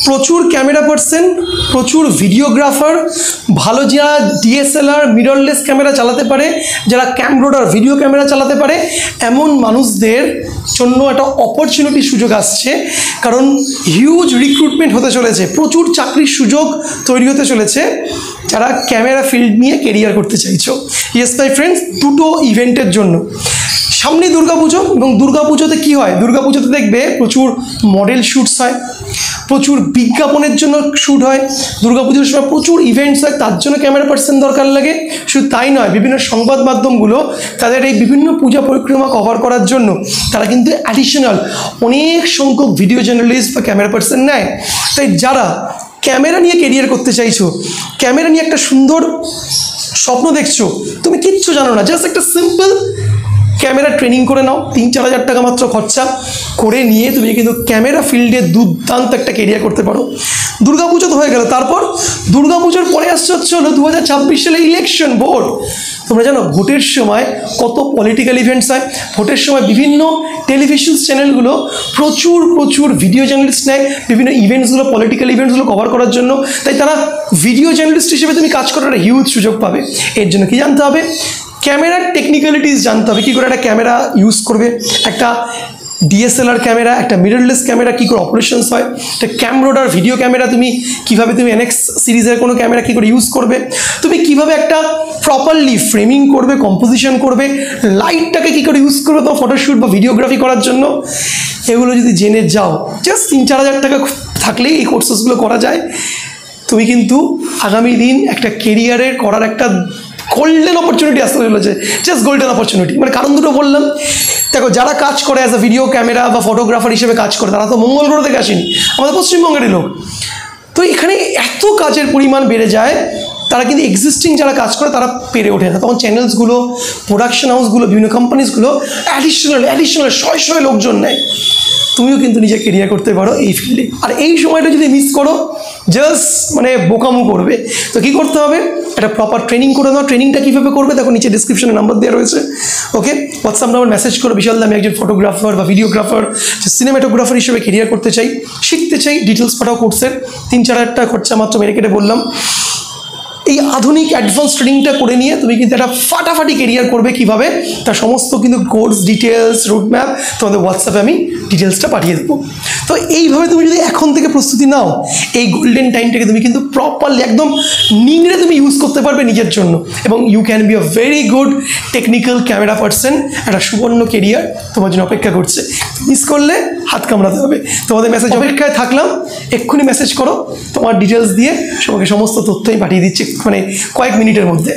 প্রচুর camera person, প্রচুর videographer, ভালো যারা ডিএসএলআর মিররলেস ক্যামেরা চালাতে পারে, যারা ক্যামরোডার ভিডিও ক্যামেরা চালাতে পারে, এমন মানুষদের জন্য একটা অপরচুনিটি সুযোগ আসছে। কারণ হিউজ রিক্রুটমেন্ট হতে চলেছে, প্রচুর চাকরির সুযোগ তৈরি হতে চলেছে যারা ক্যামেরা ফিল্ড নিয়ে কেরিয়ার করতে চাইছো। ইয়েস মাই ফ্রেন্ডস, দুটো ইভেন্টের জন্য। সামনে দুর্গাপুজো, এবং দুর্গাপুজোতে কী হয়, দুর্গাপুজোতে দেখবে প্রচুর মডেল শ্যুটস হয়, প্রচুর বিজ্ঞাপনের জন্য শ্যুট হয়, দুর্গাপুজোর সময় প্রচুর ইভেন্টস হয়, তার জন্য ক্যামেরা পার্সন দরকার লাগে। শুধু তাই নয়, বিভিন্ন সংবাদ মাধ্যমগুলো তাদের এই বিভিন্ন পূজা পরিক্রমা কভার করার জন্য তারা কিন্তু অ্যাডিশনাল অনেক সংখ্যক ভিডিও জার্নালিস্ট বা ক্যামেরা পার্সন নেয়। তাই যারা ক্যামেরা নিয়ে কেরিয়ার করতে চাইছো, ক্যামেরা নিয়ে একটা সুন্দর স্বপ্ন দেখছো, তুমি কিচ্ছু জানো না, জাস্ট একটা সিম্পল ক্যামেরা ট্রেনিং করে নাও, 3-4 হাজার টাকা মাত্র খরচা করে নিয়ে তুমি কিন্তু ক্যামেরা ফিল্ডে দুর্দান্ত একটা কেরিয়ার করতে পারো। দুর্গাপুজো তো হয়ে গেল, তারপর দুর্গাপুজোর পরে আসছে হলো 2026 সালে ইলেকশন, ভোট। তোমরা জানো ভোটের সময় কত পলিটিক্যাল ইভেন্টস হয়, ভোটের সময় বিভিন্ন টেলিভিশন চ্যানেলগুলো প্রচুর ভিডিও জার্নালিস্ট নেয় বিভিন্ন ইভেন্টসগুলো, পলিটিক্যাল ইভেন্টসগুলো কভার করার জন্য। তাই তারা ভিডিও জার্নালিস্ট হিসেবে তুমি কাজ করার একটা হিউজ সুযোগ পাবে। এর জন্য কি জানতে হবে, ক্যামেরার টেকনিক্যালিটিস জানতে হবে, কী করে একটা ক্যামেরা ইউজ করবে, একটা ডিএসএলআর ক্যামেরা, একটা মিররলেস ক্যামেরা কী করে অপারেশনস হয়, একটা ক্যামরোডার ভিডিও ক্যামেরা তুমি কীভাবে তুমি NX সিরিজের কোনো ক্যামেরা কী করে ইউজ করবে, তুমি কীভাবে একটা প্রপারলি ফ্রেমিং করবে, কম্পোজিশন করবে, লাইটটাকে কী করে ইউজ করবে তোমার ফটোশ্যুট বা ভিডিওগ্রাফি করার জন্য। এগুলো যদি জেনে যাও, জাস্ট 3-4 হাজার টাকা থাকলেই এই কোর্সেসগুলো করা যায়। তুমি কিন্তু আগামী দিন একটা কেরিয়ারের করার একটা গোল্ডেন অপরচুনিটি আসতে চলেছে, জাস্ট গোল্ডেন অপরচুনিটি। মানে কারণ দুটো বললাম, দেখো যারা কাজ করে অ্যাজ আ ভিডিও ক্যামেরা বা ফটোগ্রাফার হিসেবে কাজ করে, তারা তো মঙ্গল গ্রহ থেকে আসেনি, আমাদের পশ্চিমবঙ্গেরই লোক। তো এখানে এত কাজের পরিমাণ বেড়ে যায়, তারা কিন্তু এক্সিস্টিং যারা কাজ করে তারা পেরে ওঠে না। তখন চ্যানেলসগুলো, প্রোডাকশন হাউসগুলো, বিভিন্ন কোম্পানিজগুলো অ্যাডিশনাল শয়ে লোকজন নেয়। তুমিও কিন্তু নিজে কেরিয়ার করতে পারো এই ফিল্ডে। আর এই সময়টা যদি মিস করো, জাস্ট মানে বোকামো করবে। তো কী করতে হবে, একটা প্রপার ট্রেনিং করে নাও। ট্রেনিংটা কীভাবে করবে দেখো, নিচে ডিসক্রিপশনে নাম্বার দেওয়া রয়েছে, ওকে, হোয়াটসঅ্যাপ নাম্বার মেসেজ করো, বিশাল আমি একজন ফটোগ্রাফার বা ভিডিওগ্রাফার, সিনেমাটোগ্রাফার হিসেবে কেরিয়ার করতে চাই, শিখতে চাই, ডিটেলস পাঠাও কোর্সের। 3-4 হাজার টাকা খরচা মাত্র মেরে কেটে বললাম। এই আধুনিক অ্যাডভান্স ট্রেনিংটা করে নিয়ে তুমি কিন্তু একটা ফাটাফাটি কেরিয়ার করবে। কীভাবে, তার সমস্ত কিন্তু কোর্স ডিটেলস, রুটম্যাপ তোমাদের হোয়াটসঅ্যাপে আমি ডিটেলসটা পাঠিয়ে দেবো। তো এইভাবে তুমি যদি এখন থেকে প্রস্তুতি নাও, এই গোল্ডেন টাইমটাকে তুমি কিন্তু প্রপারলি একদম নিংড়ে তুমি ইউজ করতে পারবে নিজের জন্য, এবং you can be a very good technical camera person. একটা সুবর্ণ কেরিয়ার তোমার জন্য অপেক্ষা করছে, মিস করলে হাত কামড়াতে হবে। তোমাদের মেসেজ অপেক্ষায় থাকলাম, এক্ষুনি মেসেজ করো, তোমার ডিটেলস দিয়ে সবাইকে সমস্ত তথ্যই পাঠিয়ে দিচ্ছি মানে কয়েক মিনিটের মধ্যে।